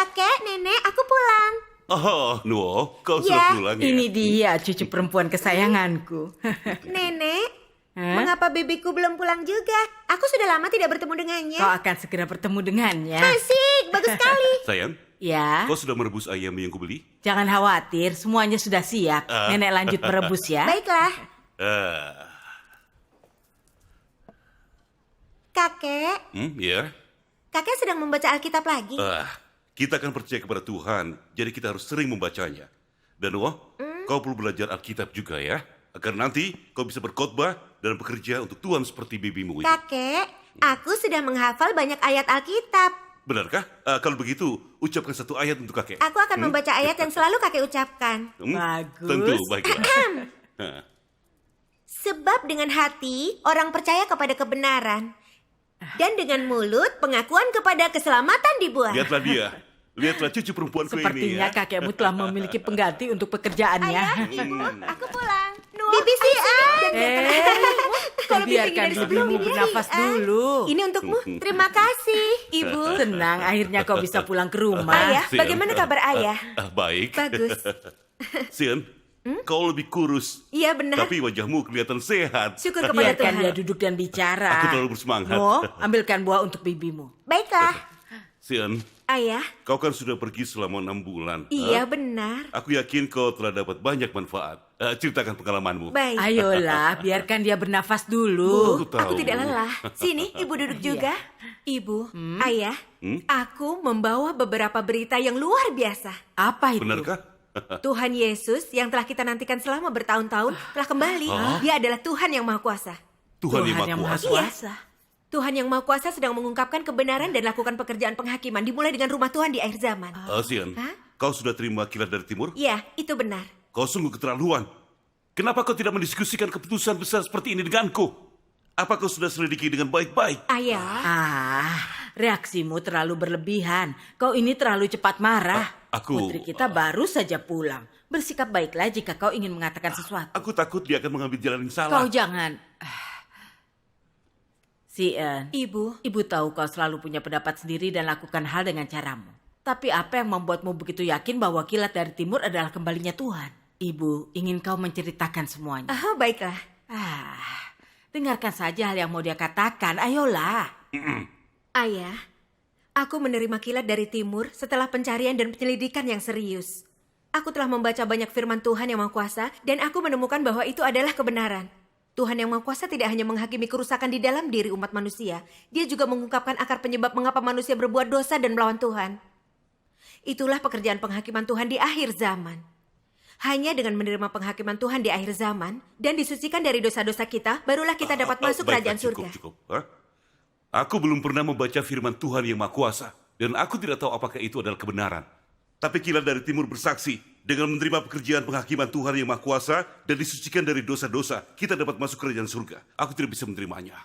Kakek, nenek, aku pulang. Oh, Nuo, kau sudah pulang ya? Ini dia cucu perempuan kesayanganku. Nenek, Hah? mengapa bibiku belum pulang juga? Aku sudah lama tidak bertemu dengannya. Kau akan segera bertemu dengannya. Asik, bagus sekali. Sayang, Ya, kau sudah merebus ayam yang kubeli? jangan khawatir, semuanya sudah siap. Nenek lanjut merebus ya. Baiklah. Ah, Kakek, ya. kakek sedang membaca Alkitab lagi. Kita akan percaya kepada Tuhan, jadi kita harus sering membacanya. Dan Nuo, kau perlu belajar Alkitab juga ya, agar nanti kau bisa berkhotbah dan bekerja untuk Tuhan seperti bibimu ini. Kakek, aku sudah menghafal banyak ayat Alkitab. Benarkah? Kalau begitu, ucapkan satu ayat untuk kakek. Aku akan membaca ayat yang selalu kakek ucapkan. Bagus. Tentu, baiklah. Sebab dengan hati orang percaya kepada kebenaran. Dan dengan mulut pengakuan kepada keselamatan dibuat. Lihatlah dia. Lihatlah cucu perempuanku ini Sepertinya ya. kakekmu telah memiliki pengganti untuk pekerjaannya. Ayah, ibu, aku pulang. Bibi si Kalau bibi biarkan dari sebelum bibimu ini, bernafas An. dulu. Ini untukmu. Terima kasih, Ibu. Tenang, akhirnya kau bisa pulang ke rumah. Ayah, Sian. bagaimana kabar ayah? Baik. Bagus. Sian, kau lebih kurus. Iya benar. Tapi wajahmu kelihatan sehat. Syukur kepada Biarkan Tuhan. dia duduk dan bicara. Aku terlalu bersemangat. Mo, ambilkan buah untuk bibimu. Baiklah, Sian, ayah. kau kan sudah pergi selama 6 bulan. Iya benar. Aku yakin kau telah dapat banyak manfaat. Ceritakan pengalamanmu. Baik. Ayolah, biarkan dia bernafas dulu. Aku tahu. Aku tidak lelah. Sini, Ibu duduk juga. Ibu, ayah, aku membawa beberapa berita yang luar biasa. Apa itu? Benarkah? Tuhan Yesus yang telah kita nantikan selama bertahun-tahun telah kembali. Dia adalah Tuhan yang Maha Kuasa. Tuhan yang Maha Kuasa. Kuasa. Tuhan yang Maha Kuasa sedang mengungkapkan kebenaran dan lakukan pekerjaan penghakiman dimulai dengan rumah Tuhan di akhir zaman. Sian, Hah? kau sudah terima kilat dari timur? Iya, itu benar. Kau sungguh keterlaluan. Kenapa kau tidak mendiskusikan keputusan besar seperti ini denganku? Apa kau sudah selidiki dengan baik-baik? Ayah, Reaksimu terlalu berlebihan. Kau ini terlalu cepat marah. Aku- Putri kita baru saja pulang. Bersikap baiklah jika kau ingin mengatakan sesuatu. Aku takut dia akan mengambil jalan yang Kau salah. jangan. Sian, Ibu, Ibu tahu kau selalu punya pendapat sendiri dan lakukan hal dengan caramu. Tapi apa yang membuatmu begitu yakin bahwa kilat dari timur adalah kembalinya Tuhan? Ibu ingin kau menceritakan semuanya. baiklah. Dengarkan saja hal yang mau dia katakan. Ayolah. Ayah, aku menerima kilat dari timur setelah pencarian dan penyelidikan yang serius. Aku telah membaca banyak firman Tuhan yang Maha Kuasa dan aku menemukan bahwa itu adalah kebenaran. Tuhan yang Maha Kuasa tidak hanya menghakimi kerusakan di dalam diri umat manusia, dia juga mengungkapkan akar penyebab mengapa manusia berbuat dosa dan melawan Tuhan. Itulah pekerjaan penghakiman Tuhan di akhir zaman. Hanya dengan menerima penghakiman Tuhan di akhir zaman dan disucikan dari dosa-dosa kita, barulah kita dapat masuk Baiklah, kerajaan surga. Cukup. Aku belum pernah membaca firman Tuhan yang Maha Kuasa. Dan aku tidak tahu apakah itu adalah kebenaran. Tapi kilat dari timur bersaksi, dengan menerima pekerjaan penghakiman Tuhan yang Maha Kuasa dan disucikan dari dosa-dosa, kita dapat masuk kerajaan surga. Aku tidak bisa menerimanya.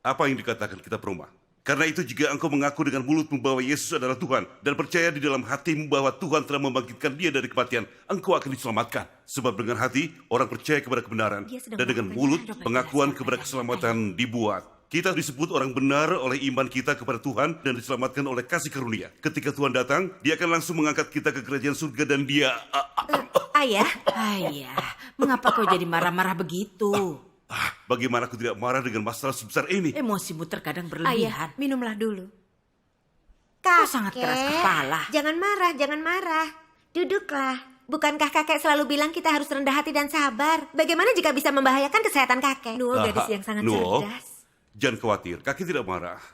Apa yang dikatakan kita perumah? Karena itu jika engkau mengaku dengan mulutmu bahwa Yesus adalah Tuhan dan percaya di dalam hatimu bahwa Tuhan telah membangkitkan dia dari kematian, engkau akan diselamatkan. Sebab dengan hati orang percaya kepada kebenaran Dia sedang dan dengan melakukan mulut hidup pengakuan berdasarkan kepada keselamatan dibuat. Kita disebut orang benar oleh iman kita kepada Tuhan dan diselamatkan oleh kasih karunia. Ketika Tuhan datang, dia akan langsung mengangkat kita ke kerajaan surga dan dia... Ayah, Ayah, mengapa kau jadi marah-marah begitu? Bagaimana aku tidak marah dengan masalah sebesar ini? Emosimu terkadang ayah, berlebihan. minumlah dulu. Kau sangat keras kepala. Jangan marah. Duduklah. Bukankah kakek selalu bilang kita harus rendah hati dan sabar? Bagaimana jika bisa membahayakan kesehatan kakek? Nuo gadis yang sangat Nuo, cerdas. jangan khawatir, kakek tidak marah.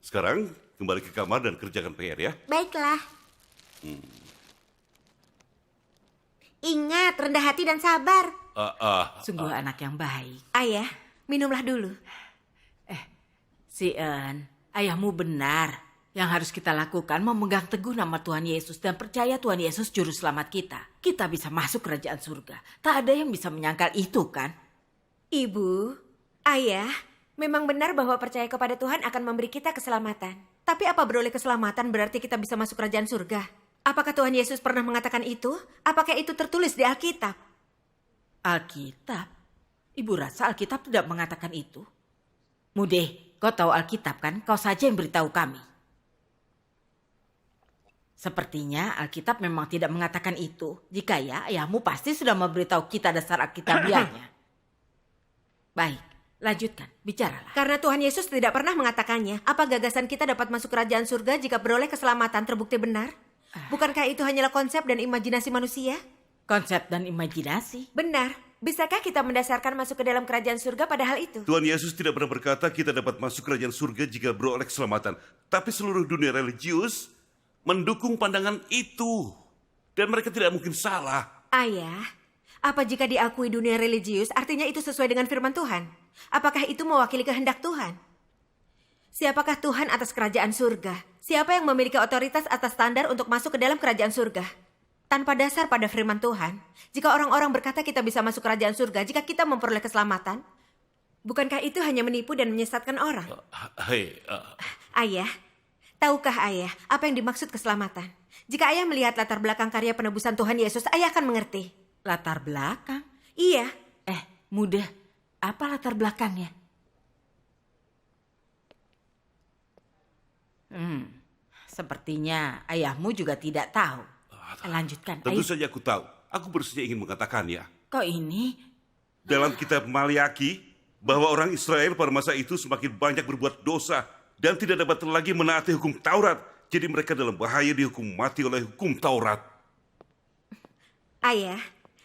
Sekarang kembali ke kamar dan kerjakan PR ya. Baiklah. Ingat, rendah hati dan sabar. Sungguh anak yang baik. Ayah, minumlah dulu. Sian, ayahmu benar. Yang harus kita lakukan memegang teguh nama Tuhan Yesus dan percaya Tuhan Yesus juru selamat kita. Kita bisa masuk kerajaan surga. Tak ada yang bisa menyangkal itu kan? Ibu, ayah, memang benar bahwa percaya kepada Tuhan akan memberi kita keselamatan. Tapi apa beroleh keselamatan berarti kita bisa masuk kerajaan surga? Apakah Tuhan Yesus pernah mengatakan itu? Apakah itu tertulis di Alkitab? Alkitab? Ibu rasa Alkitab tidak mengatakan itu? Mude, kau tahu Alkitab kan? Kau saja yang beritahu kami. Sepertinya Alkitab memang tidak mengatakan itu. Jika ya, ayahmu pasti sudah memberitahu kita dasar Alkitabiahnya. Baik, lanjutkan, bicaralah. Karena Tuhan Yesus tidak pernah mengatakannya, apa gagasan kita dapat masuk kerajaan surga jika beroleh keselamatan terbukti benar? Bukankah itu hanyalah konsep dan imajinasi manusia? Konsep dan imajinasi. Benar. Bisakah kita mendasarkan masuk ke dalam kerajaan surga pada hal itu? Tuhan Yesus tidak pernah berkata kita dapat masuk kerajaan surga jika beroleh keselamatan. Tapi seluruh dunia religius mendukung pandangan itu. Dan mereka tidak mungkin salah. Ayah, apa jika diakui dunia religius artinya itu sesuai dengan firman Tuhan? Apakah itu mewakili kehendak Tuhan? Siapakah Tuhan atas kerajaan surga? Siapa yang memiliki otoritas atas standar untuk masuk ke dalam kerajaan surga? Tanpa dasar pada firman Tuhan, jika orang-orang berkata kita bisa masuk kerajaan surga jika kita memperoleh keselamatan, bukankah itu hanya menipu dan menyesatkan orang? Ayah, tahukah ayah apa yang dimaksud keselamatan? Jika ayah melihat latar belakang karya penebusan Tuhan Yesus, ayah akan mengerti. Latar belakang? Iya. Mudah. Apa latar belakangnya? Sepertinya ayahmu juga tidak tahu. Lanjutkan. Tentu saja aku tahu. Aku baru saja ingin mengatakannya. Kok ini? Dalam kitab Maliaki, bahwa orang Israel pada masa itu semakin banyak berbuat dosa dan tidak dapat lagi menaati hukum Taurat. Jadi mereka dalam bahaya dihukum mati oleh hukum Taurat.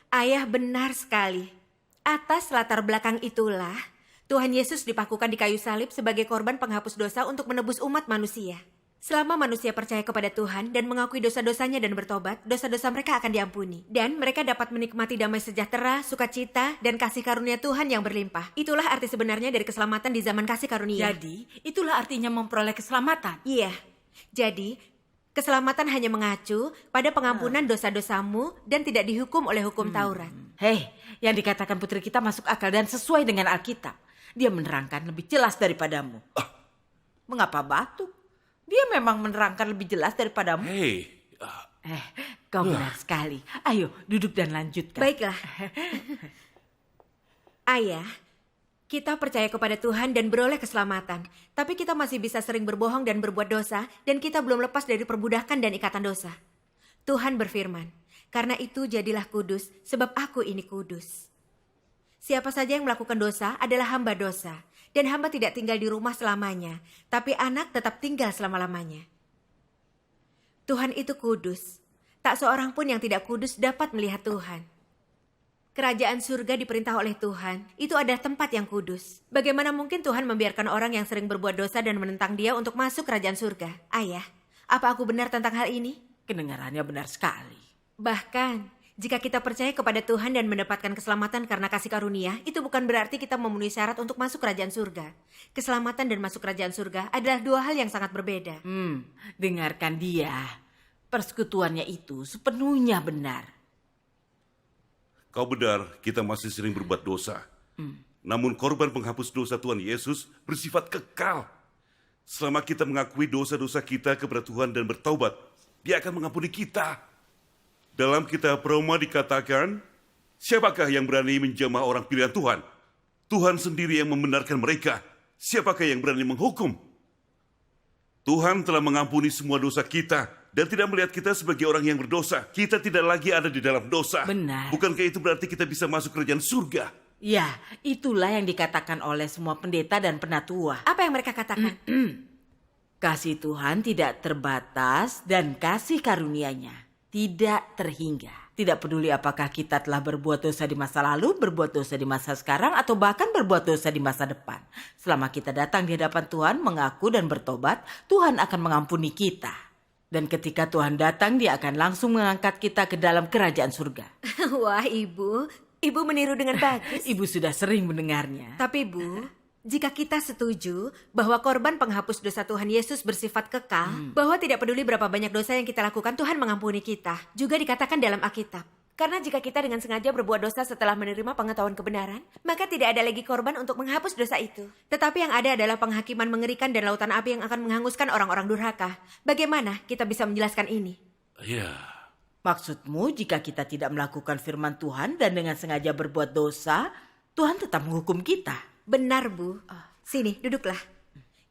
Ayah benar sekali. Atas latar belakang itulah, Tuhan Yesus dipakukan di kayu salib sebagai korban penghapus dosa untuk menebus umat manusia. Selama manusia percaya kepada Tuhan dan mengakui dosa-dosanya dan bertobat, dosa-dosa mereka akan diampuni. Dan mereka dapat menikmati damai sejahtera, sukacita, dan kasih karunia Tuhan yang berlimpah. Itulah arti sebenarnya dari keselamatan di zaman kasih karunia. Jadi, itulah artinya memperoleh keselamatan. Iya. Jadi, keselamatan hanya mengacu pada pengampunan dosa-dosamu dan tidak dihukum oleh hukum Taurat. Hei, yang dikatakan putri kita masuk akal dan sesuai dengan Alkitab. Dia menerangkan lebih jelas daripadamu. Mengapa batuk? Dia memang menerangkan lebih jelas daripadamu. Kau benar sekali. Ayo, duduk dan lanjutkan. Baiklah. Ayah, kita percaya kepada Tuhan dan beroleh keselamatan. Tapi kita masih bisa sering berbohong dan berbuat dosa, dan kita belum lepas dari perbudakan dan ikatan dosa. Tuhan berfirman, karena itu jadilah kudus, sebab aku ini kudus. Siapa saja yang melakukan dosa adalah hamba dosa. Dan hamba tidak tinggal di rumah selamanya, tapi anak tetap tinggal selama-lamanya. Tuhan itu kudus. Tak seorang pun yang tidak kudus dapat melihat Tuhan. Kerajaan surga diperintah oleh Tuhan, itu adalah tempat yang kudus. Bagaimana mungkin Tuhan membiarkan orang yang sering berbuat dosa dan menentang dia untuk masuk kerajaan surga? Ayah, apa aku benar tentang hal ini? Kedengarannya benar sekali. Bahkan, jika kita percaya kepada Tuhan dan mendapatkan keselamatan karena kasih karunia, itu bukan berarti kita memenuhi syarat untuk masuk kerajaan surga. Keselamatan dan masuk kerajaan surga adalah dua hal yang sangat berbeda. Dengarkan dia. Persekutuannya itu sepenuhnya benar. Kau benar, kita masih sering berbuat dosa. Namun korban penghapus dosa Tuhan Yesus bersifat kekal. Selama kita mengakui dosa-dosa kita kepada Tuhan dan bertaubat, Dia akan mengampuni kita. Dalam kitab Roma dikatakan, siapakah yang berani menjamah orang pilihan Tuhan? Tuhan sendiri yang membenarkan mereka. Siapakah yang berani menghukum? Tuhan telah mengampuni semua dosa kita dan tidak melihat kita sebagai orang yang berdosa. Kita tidak lagi ada di dalam dosa. Benar. Bukankah itu berarti kita bisa masuk kerajaan surga? Ya, itulah yang dikatakan oleh semua pendeta dan penatua. Apa yang mereka katakan? Kasih Tuhan tidak terbatas dan kasih karunia-Nya tidak terhingga. Tidak peduli apakah kita telah berbuat dosa di masa lalu, berbuat dosa di masa sekarang, atau bahkan berbuat dosa di masa depan. Selama kita datang di hadapan Tuhan, mengaku dan bertobat, Tuhan akan mengampuni kita. Dan ketika Tuhan datang, Dia akan langsung mengangkat kita ke dalam kerajaan surga. Wah, Ibu meniru dengan bagus. Ibu sudah sering mendengarnya. Tapi Bu, jika kita setuju bahwa korban penghapus dosa Tuhan Yesus bersifat kekal, bahwa tidak peduli berapa banyak dosa yang kita lakukan, Tuhan mengampuni kita. Juga dikatakan dalam Alkitab. Karena jika kita dengan sengaja berbuat dosa setelah menerima pengetahuan kebenaran, maka tidak ada lagi korban untuk menghapus dosa itu. Tetapi yang ada adalah penghakiman mengerikan dan lautan api yang akan menghanguskan orang-orang durhaka. Bagaimana kita bisa menjelaskan ini? Maksudmu jika kita tidak melakukan firman Tuhan dan dengan sengaja berbuat dosa, Tuhan tetap menghukum kita? Benar, Bu. Sini, duduklah.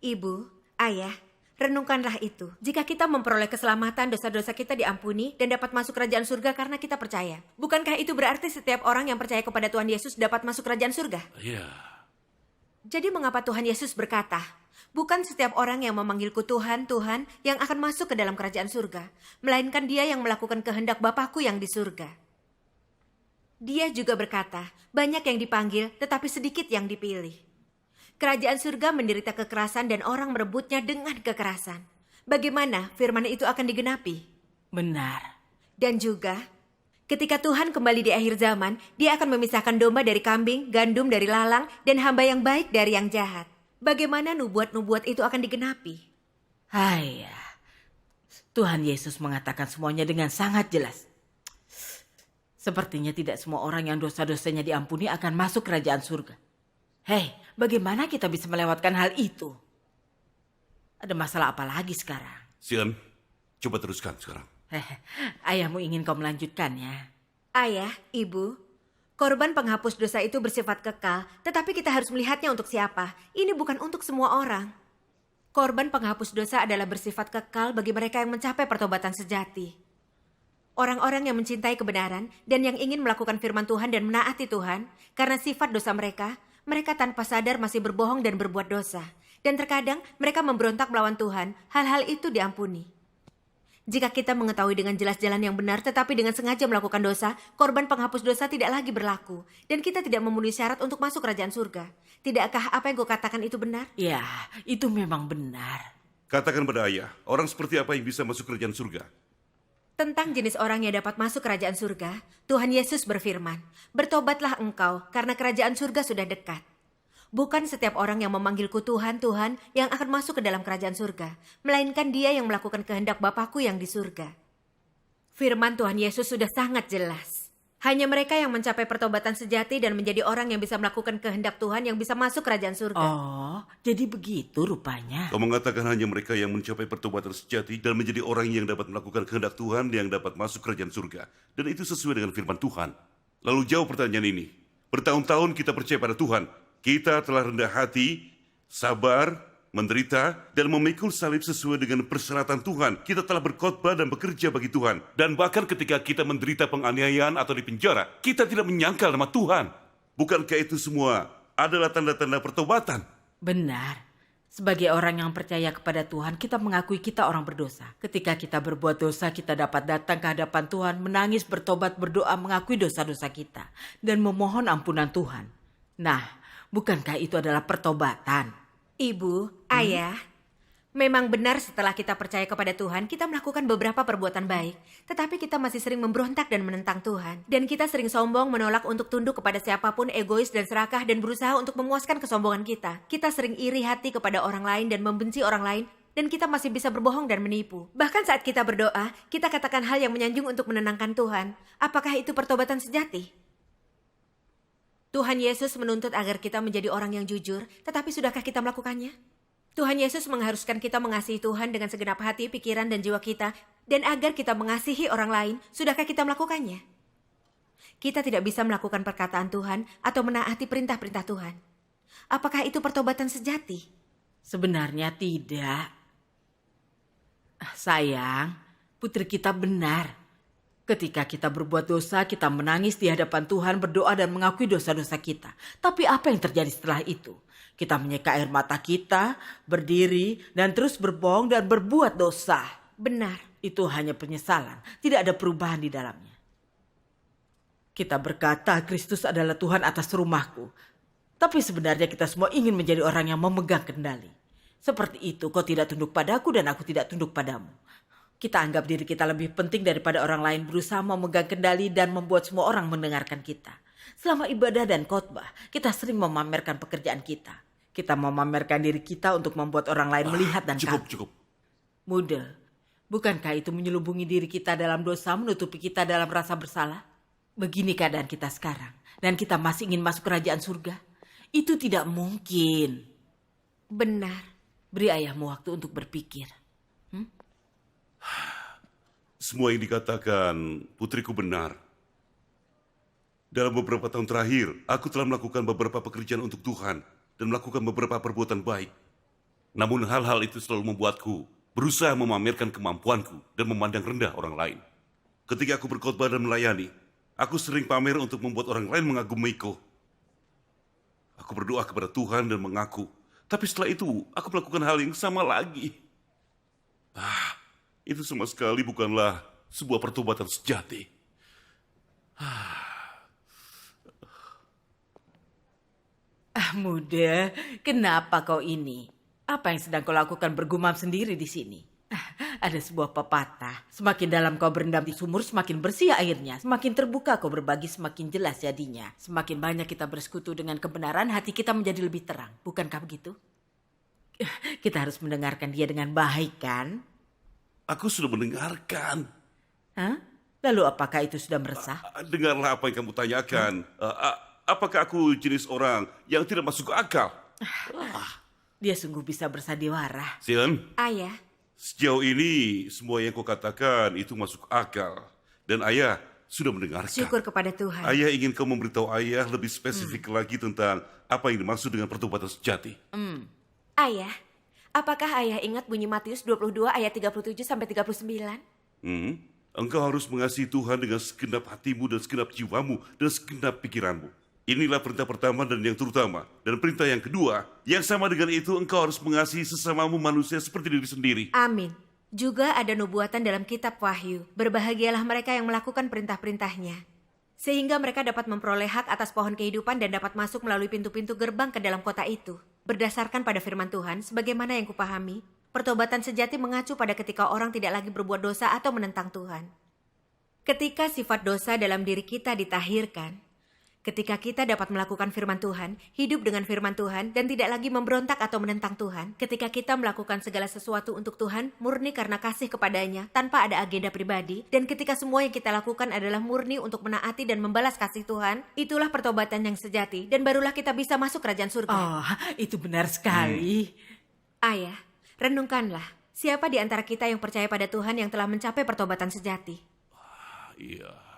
Ibu, Ayah, Renungkanlah itu. Jika kita memperoleh keselamatan, dosa-dosa kita diampuni dan dapat masuk kerajaan surga karena kita percaya. Bukankah itu berarti setiap orang yang percaya kepada Tuhan Yesus dapat masuk kerajaan surga? Iya. Jadi mengapa Tuhan Yesus berkata, bukan setiap orang yang memanggilku Tuhan, Tuhan yang akan masuk ke dalam kerajaan surga, melainkan dia yang melakukan kehendak Bapakku yang di surga. Dia juga berkata, banyak yang dipanggil tetapi sedikit yang dipilih. Kerajaan surga menderita kekerasan dan orang merebutnya dengan kekerasan. Bagaimana firman itu akan digenapi? Benar. Dan juga, ketika Tuhan kembali di akhir zaman, dia akan memisahkan domba dari kambing, gandum dari lalang, dan hamba yang baik dari yang jahat. Bagaimana nubuat-nubuat itu akan digenapi? Hai, Tuhan Yesus mengatakan semuanya dengan sangat jelas. Sepertinya tidak semua orang yang dosa-dosanya diampuni akan masuk kerajaan surga. Hei, bagaimana kita bisa melewatkan hal itu? Ada masalah apa lagi sekarang? Sian, coba teruskan sekarang. Ayahmu ingin kau melanjutkannya. Ayah, ibu, korban penghapus dosa itu bersifat kekal, tetapi kita harus melihatnya untuk siapa. Ini bukan untuk semua orang. Korban penghapus dosa adalah bersifat kekal bagi mereka yang mencapai pertobatan sejati. Orang-orang yang mencintai kebenaran dan yang ingin melakukan firman Tuhan dan menaati Tuhan, karena sifat dosa mereka tanpa sadar masih berbohong dan berbuat dosa. Dan terkadang mereka memberontak melawan Tuhan, hal-hal itu diampuni. Jika kita mengetahui dengan jelas jalan yang benar tetapi dengan sengaja melakukan dosa, korban penghapus dosa tidak lagi berlaku. Dan kita tidak memenuhi syarat untuk masuk kerajaan surga. Tidakkah apa yang gue katakan itu benar? Ya, itu memang benar. Katakan pada ayah, orang seperti apa yang bisa masuk kerajaan surga? Tentang jenis orang yang dapat masuk kerajaan surga, Tuhan Yesus berfirman, bertobatlah engkau karena kerajaan surga sudah dekat. Bukan setiap orang yang memanggilku Tuhan, Tuhan yang akan masuk ke dalam kerajaan surga, melainkan dia yang melakukan kehendak Bapakku yang di surga. Firman Tuhan Yesus sudah sangat jelas. Hanya mereka yang mencapai pertobatan sejati dan menjadi orang yang bisa melakukan kehendak Tuhan yang bisa masuk kerajaan surga. Oh, jadi begitu rupanya. Kau mengatakan hanya mereka yang mencapai pertobatan sejati dan menjadi orang yang dapat melakukan kehendak Tuhan yang dapat masuk kerajaan surga. Dan itu sesuai dengan firman Tuhan. Lalu jawab pertanyaan ini. Bertahun-tahun kita percaya pada Tuhan. Kita telah rendah hati, sabar, menderita, dan memikul salib sesuai dengan persyaratan Tuhan. Kita telah berkhotbah dan bekerja bagi Tuhan. Dan bahkan ketika kita menderita penganiayaan atau di penjara, kita tidak menyangkal nama Tuhan. Bukankah itu semua adalah tanda-tanda pertobatan? Benar. Sebagai orang yang percaya kepada Tuhan, kita mengakui kita orang berdosa. Ketika kita berbuat dosa, kita dapat datang ke hadapan Tuhan, menangis, bertobat, berdoa, mengakui dosa-dosa kita, dan memohon ampunan Tuhan. Nah, bukankah itu adalah pertobatan? Ibu, ayah, memang benar setelah kita percaya kepada Tuhan, kita melakukan beberapa perbuatan baik. Tetapi kita masih sering memberontak dan menentang Tuhan. Dan kita sering sombong, menolak untuk tunduk kepada siapapun, egois dan serakah, dan berusaha untuk memuaskan kesombongan kita. Kita sering iri hati kepada orang lain dan membenci orang lain. Dan kita masih bisa berbohong dan menipu. Bahkan saat kita berdoa, kita katakan hal yang menyanjung untuk menenangkan Tuhan. Apakah itu pertobatan sejati? Tuhan Yesus menuntut agar kita menjadi orang yang jujur, tetapi sudahkah kita melakukannya? Tuhan Yesus mengharuskan kita mengasihi Tuhan dengan segenap hati, pikiran, dan jiwa kita, dan agar kita mengasihi orang lain, sudahkah kita melakukannya? Kita tidak bisa melakukan perkataan Tuhan atau menaati perintah-perintah Tuhan. Apakah itu pertobatan sejati? Sebenarnya tidak. Sayang, putri kita benar. Ketika kita berbuat dosa, kita menangis di hadapan Tuhan, berdoa dan mengakui dosa-dosa kita. Tapi apa yang terjadi setelah itu? Kita menyeka air mata kita, berdiri, dan terus berbohong dan berbuat dosa. Benar. Itu hanya penyesalan, tidak ada perubahan di dalamnya. Kita berkata, Kristus adalah Tuhan atas rumahku. Tapi sebenarnya kita semua ingin menjadi orang yang memegang kendali. Seperti itu, kau tidak tunduk padaku dan aku tidak tunduk padamu. Kita anggap diri kita lebih penting daripada orang lain, berusaha memegang kendali dan membuat semua orang mendengarkan kita. Selama ibadah dan khotbah, kita sering memamerkan pekerjaan kita. Kita memamerkan diri kita untuk membuat orang lain melihat dan kagum. Cukup. Muda, bukankah itu menyelubungi diri kita dalam dosa, menutupi kita dalam rasa bersalah? Begini keadaan kita sekarang, dan kita masih ingin masuk kerajaan surga? Itu tidak mungkin. Benar. Beri ayahmu waktu untuk berpikir. Semua yang dikatakan putriku benar. Dalam beberapa tahun terakhir, aku telah melakukan beberapa pekerjaan untuk Tuhan dan melakukan beberapa perbuatan baik. Namun hal-hal itu selalu membuatku berusaha memamerkan kemampuanku dan memandang rendah orang lain. Ketika aku berkhotbah dan melayani, aku sering pamer untuk membuat orang lain mengagumiku. Aku berdoa kepada Tuhan dan mengaku, tapi setelah itu aku melakukan hal yang sama lagi. Itu sama sekali bukanlah sebuah pertobatan sejati. Muda, kenapa kau ini? Apa yang sedang kau lakukan bergumam sendiri di sini? Ada sebuah pepatah, semakin dalam kau berendam di sumur, semakin bersih airnya. Semakin terbuka kau berbagi, semakin jelas jadinya. Semakin banyak kita bersekutu dengan kebenaran, hati kita menjadi lebih terang. Bukankah begitu? Kita harus mendengarkan dia dengan baik, kan? Aku sudah mendengarkan. Hah? Lalu apakah itu sudah meresah? Dengarlah apa yang kamu tanyakan. Apakah aku jenis orang yang tidak masuk akal? Dia sungguh bisa bersandiwara. Sion, Ayah, sejauh ini semua yang kau katakan itu masuk akal. Dan ayah sudah mendengarkan. syukur kepada Tuhan. Ayah ingin kau memberitahu ayah lebih spesifik lagi tentang apa yang dimaksud dengan pertobatan sejati. Ayah, apakah ayah ingat bunyi Matius 22 ayat 37 sampai 39? Engkau harus mengasihi Tuhan dengan segenap hatimu dan segenap jiwamu dan segenap pikiranmu. Inilah perintah pertama dan yang terutama. Dan perintah yang kedua, yang sama dengan itu engkau harus mengasihi sesamamu manusia seperti diri sendiri. Amin. Juga ada nubuatan dalam kitab Wahyu. Berbahagialah mereka yang melakukan perintah-perintahnya. Sehingga mereka dapat memperoleh hak atas pohon kehidupan dan dapat masuk melalui pintu-pintu gerbang ke dalam kota itu. Berdasarkan pada firman Tuhan, sebagaimana yang kupahami, pertobatan sejati mengacu pada ketika orang tidak lagi berbuat dosa atau menentang Tuhan. Ketika sifat dosa dalam diri kita ditahirkan, ketika kita dapat melakukan firman Tuhan, hidup dengan firman Tuhan, dan tidak lagi memberontak atau menentang Tuhan, ketika kita melakukan segala sesuatu untuk Tuhan, murni karena kasih kepadanya, tanpa ada agenda pribadi, dan ketika semua yang kita lakukan adalah murni untuk menaati dan membalas kasih Tuhan, itulah pertobatan yang sejati, dan barulah kita bisa masuk kerajaan surga. Oh, itu benar sekali. Ayah, renungkanlah, siapa di antara kita yang percaya pada Tuhan yang telah mencapai pertobatan sejati? Iya.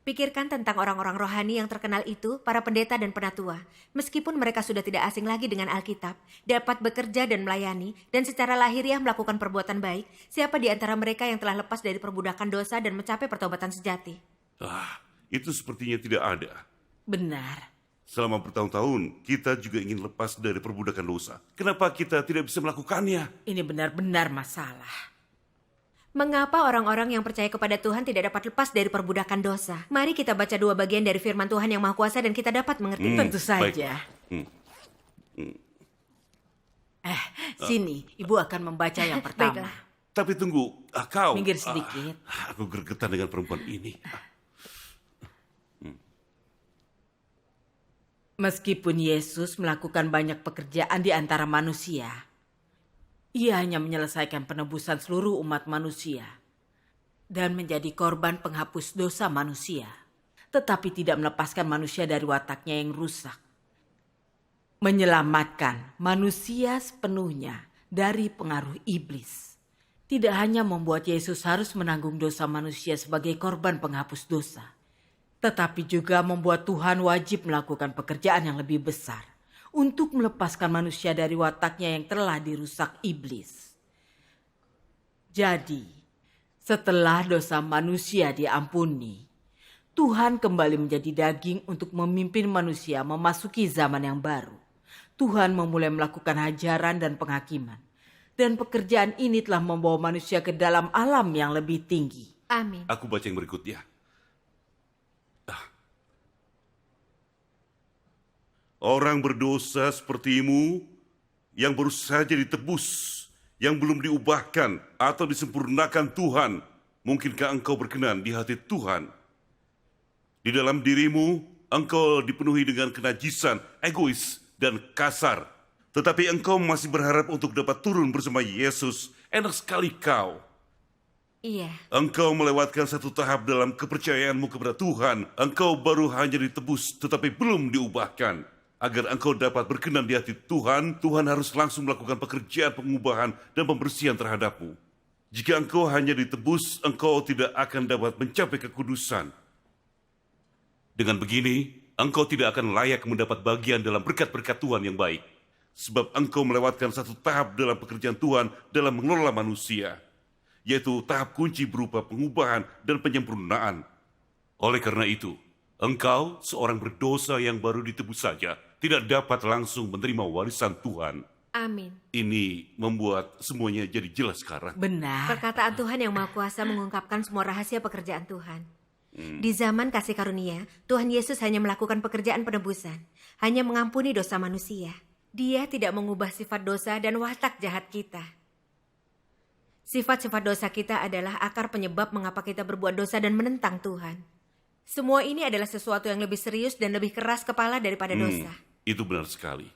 Pikirkan tentang orang-orang rohani yang terkenal itu, para pendeta dan penatua. Meskipun mereka sudah tidak asing lagi dengan Alkitab, dapat bekerja dan melayani, dan secara lahiriah melakukan perbuatan baik, siapa di antara mereka yang telah lepas dari perbudakan dosa dan mencapai pertobatan sejati? Itu sepertinya tidak ada. Benar. Selama bertahun-tahun, kita juga ingin lepas dari perbudakan dosa. Kenapa kita tidak bisa melakukannya? Ini benar-benar masalah. Mengapa orang-orang yang percaya kepada Tuhan tidak dapat lepas dari perbudakan dosa? Mari kita baca 2 bagian dari firman Tuhan yang Maha Kuasa dan kita dapat mengerti. Tentu saja. Sini, Ibu akan membaca yang pertama. Baiklah. Tapi tunggu, kau... Minggir sedikit. Aku gregetan dengan perempuan ini. Meskipun Yesus melakukan banyak pekerjaan di antara manusia, Ia hanya menyelesaikan penebusan seluruh umat manusia dan menjadi korban penghapus dosa manusia, tetapi tidak melepaskan manusia dari wataknya yang rusak. Menyelamatkan manusia sepenuhnya dari pengaruh iblis. Tidak hanya membuat Yesus harus menanggung dosa manusia sebagai korban penghapus dosa, tetapi juga membuat Tuhan wajib melakukan pekerjaan yang lebih besar untuk melepaskan manusia dari wataknya yang telah dirusak iblis. Jadi, setelah dosa manusia diampuni, Tuhan kembali menjadi daging untuk memimpin manusia memasuki zaman yang baru. Tuhan memulai melakukan hajaran dan penghakiman. Dan pekerjaan ini telah membawa manusia ke dalam alam yang lebih tinggi. Amin. Aku baca yang berikutnya. Orang berdosa sepertimu yang baru saja ditebus, yang belum diubahkan atau disempurnakan Tuhan, mungkinkah engkau berkenan di hati Tuhan? Di dalam dirimu, engkau dipenuhi dengan kenajisan, egois, dan kasar. Tetapi engkau masih berharap untuk dapat turun bersama Yesus. Enak sekali kau. Iya. Engkau melewatkan satu tahap dalam kepercayaanmu kepada Tuhan. Engkau baru hanya ditebus, tetapi belum diubahkan. Agar engkau dapat berkenan di hati Tuhan, Tuhan harus langsung melakukan pekerjaan pengubahan dan pembersihan terhadapmu. Jika engkau hanya ditebus, engkau tidak akan dapat mencapai kekudusan. Dengan begini, engkau tidak akan layak mendapat bagian dalam berkat-berkat Tuhan yang baik. sebab engkau melewatkan satu tahap dalam pekerjaan Tuhan dalam mengelola manusia, yaitu tahap kunci berupa pengubahan dan penyempurnaan. Oleh karena itu, engkau, seorang berdosa yang baru ditebus saja, tidak dapat langsung menerima warisan Tuhan. Amin. Ini membuat semuanya jadi jelas sekarang. Benar. Perkataan Tuhan yang Maha Kuasa mengungkapkan semua rahasia pekerjaan Tuhan. Di zaman kasih karunia, Tuhan Yesus hanya melakukan pekerjaan penebusan, hanya mengampuni dosa manusia. Dia tidak mengubah sifat dosa dan watak jahat kita. Sifat-sifat dosa kita adalah akar penyebab mengapa kita berbuat dosa dan menentang Tuhan. Semua ini adalah sesuatu yang lebih serius dan lebih keras kepala daripada dosa. Itu benar sekali.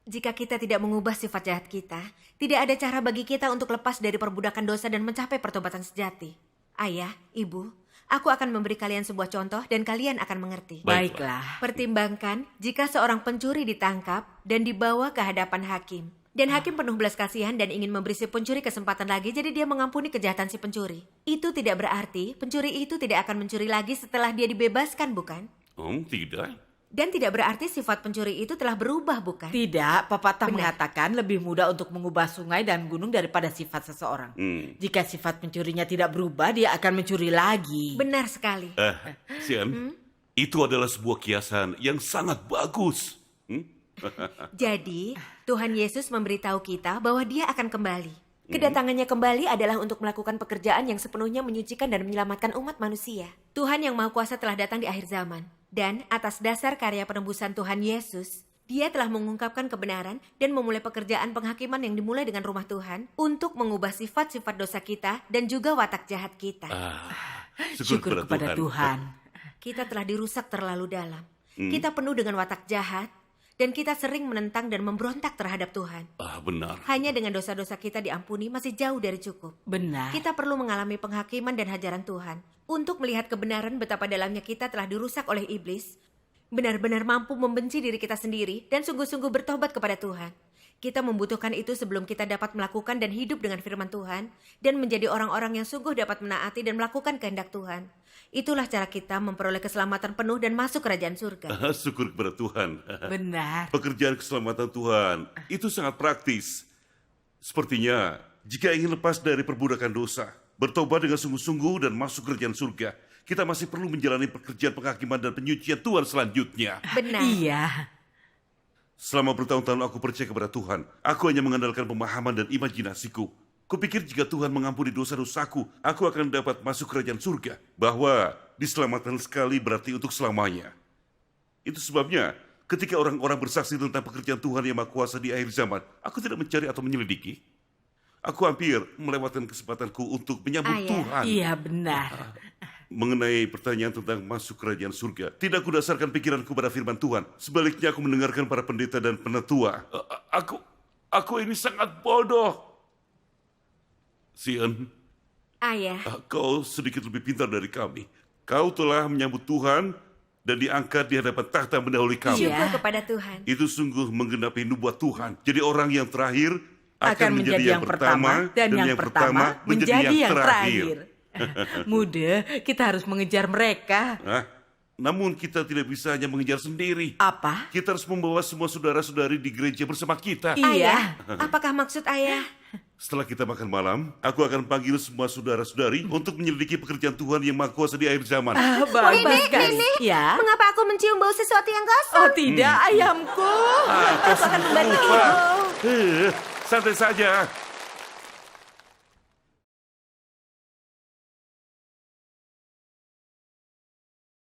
Jika kita tidak mengubah sifat jahat kita, tidak ada cara bagi kita untuk lepas dari perbudakan dosa dan mencapai pertobatan sejati. Ayah, ibu, aku akan memberi kalian sebuah contoh dan kalian akan mengerti. Baiklah. Pertimbangkan jika seorang pencuri ditangkap dan dibawa ke hadapan hakim. Dan hakim penuh belas kasihan dan ingin memberi si pencuri kesempatan lagi, jadi dia mengampuni kejahatan si pencuri. Itu tidak berarti pencuri itu tidak akan mencuri lagi setelah dia dibebaskan, bukan? Tidak. Dan tidak berarti sifat pencuri itu telah berubah, bukan? Tidak, pepatah Benar. mengatakan lebih mudah untuk mengubah sungai dan gunung daripada sifat seseorang. Jika sifat pencurinya tidak berubah, dia akan mencuri lagi. Benar sekali. Sian, itu adalah sebuah kiasan yang sangat bagus. Jadi, Tuhan Yesus memberitahu kita bahwa dia akan kembali. Kedatangannya kembali adalah untuk melakukan pekerjaan yang sepenuhnya menyucikan dan menyelamatkan umat manusia. Tuhan yang Maha Kuasa telah datang di akhir zaman. Dan atas dasar karya penebusan Tuhan Yesus, Dia telah mengungkapkan kebenaran dan memulai pekerjaan penghakiman yang dimulai dengan rumah Tuhan untuk mengubah sifat-sifat dosa kita dan juga watak jahat kita. Syukur kepada Tuhan. Kita telah dirusak terlalu dalam. Kita penuh dengan watak jahat dan kita sering menentang dan memberontak terhadap Tuhan. Benar. Hanya dengan dosa-dosa kita diampuni masih jauh dari cukup. Benar. Kita perlu mengalami penghakiman dan hajaran Tuhan untuk melihat kebenaran betapa dalamnya kita telah dirusak oleh iblis, benar-benar mampu membenci diri kita sendiri dan sungguh-sungguh bertobat kepada Tuhan. Kita membutuhkan itu sebelum kita dapat melakukan dan hidup dengan firman Tuhan dan menjadi orang-orang yang sungguh dapat menaati dan melakukan kehendak Tuhan. Itulah cara kita memperoleh keselamatan penuh dan masuk kerajaan surga. Syukur kepada Tuhan. Benar. Pekerjaan keselamatan Tuhan itu sangat praktis. Sepertinya jika ingin lepas dari perbudakan dosa, bertobat dengan sungguh-sungguh dan masuk kerajaan surga, kita masih perlu menjalani pekerjaan penghakiman dan penyucian Tuhan selanjutnya. Benar. Iya. Selama bertahun-tahun aku percaya kepada Tuhan, aku hanya mengandalkan pemahaman dan imajinasiku. Kupikir jika Tuhan mengampuni dosa-dosaku, aku akan dapat masuk kerajaan surga. Bahwa diselamatkan sekali berarti untuk selamanya. Itu sebabnya ketika orang-orang bersaksi tentang pekerjaan Tuhan yang Maha Kuasa di akhir zaman, aku tidak mencari atau menyelidiki. Aku hampir melewatkan kesempatanku untuk menyambut Tuhan. Iya, benar. Mengenai pertanyaan tentang masuk kerajaan surga, tidak kudasarkan pikiranku pada firman Tuhan. Sebaliknya aku mendengarkan para pendeta dan penatua. Aku ini sangat bodoh. Sian, Ayah, kau sedikit lebih pintar dari kami. Kau telah menyambut Tuhan dan diangkat di hadapan tahta mendahului kami. syukur kepada Tuhan. Itu sungguh menggenapi nubuat Tuhan. Jadi orang yang terakhir Akan menjadi yang pertama dan yang pertama menjadi yang terakhir. Muda, kita harus mengejar mereka. Namun kita tidak bisa hanya mengejar sendiri. Apa? Kita harus membawa semua saudara-saudari di gereja bersama kita. Ayah, apakah maksud ayah? Setelah kita makan malam, aku akan panggil semua saudara-saudari untuk menyelidiki pekerjaan Tuhan yang Maha Kuasa di akhir zaman. Bagus sekali. Ya. Mengapa aku mencium bau sesuatu yang gosong? Oh tidak, ayamku. Kau Aku akan sungguh membantu lupa. ibu. Santai saja.